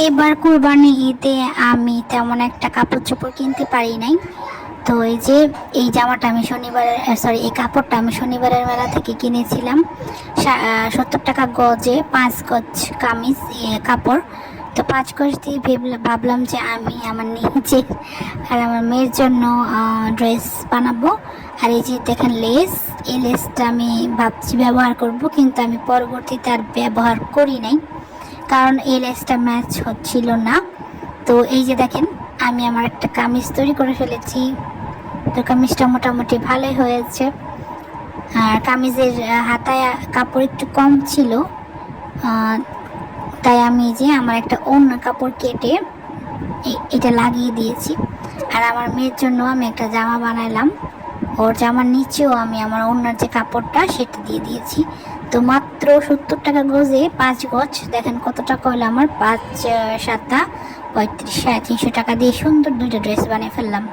এবার কুরবানি ঈদে আমি তেমন একটা কাপড় চোপড় কিনতে পারি নাই। তো এই জামাটা আমি শনিবারের এই কাপড়টা আমি শনিবারের মেলা থেকে কিনেছিলাম। 70 টাকা গজে 5 গজ কামিজ কাপড়। তো 5 গজ দিয়ে ভাবলাম যে আমি আমার নিজের আর আমার মেয়ের জন্য ড্রেস বানাবো। আর এই যে দেখেন লেস, এই লেসটা আমি ভাবছি ব্যবহার করব, কিন্তু আমি পরবর্তীতে আর ব্যবহার করি নাই, কারণ এই লেসটা ম্যাচ হচ্ছিল না। তো এই যে দেখেন আমি আমার একটা কামিজ তৈরি করে ফেলেছি। তো কামিজটা মোটামুটি ভালোই হয়েছে। আর কামিজের হাতায় কাপড় একটু কম ছিল, তাই আমি যে আমার একটা অন্য কাপড় কেটে এটা লাগিয়ে দিয়েছি। আর আমার মেয়ের জন্য আমি একটা জামা বানাইলাম, ওর জামার নিচেও আমি আমার অন্যার যে কাপড়টা সেটা দিয়ে দিয়েছি। তো মাত্র 70 টাকা গজে 5 গজ, দেখেন কত টাকা হলো আমার, 5 7 35, 350 টাকা দিয়ে সুন্দর দুইটা ড্রেস বানিয়ে ফেললাম।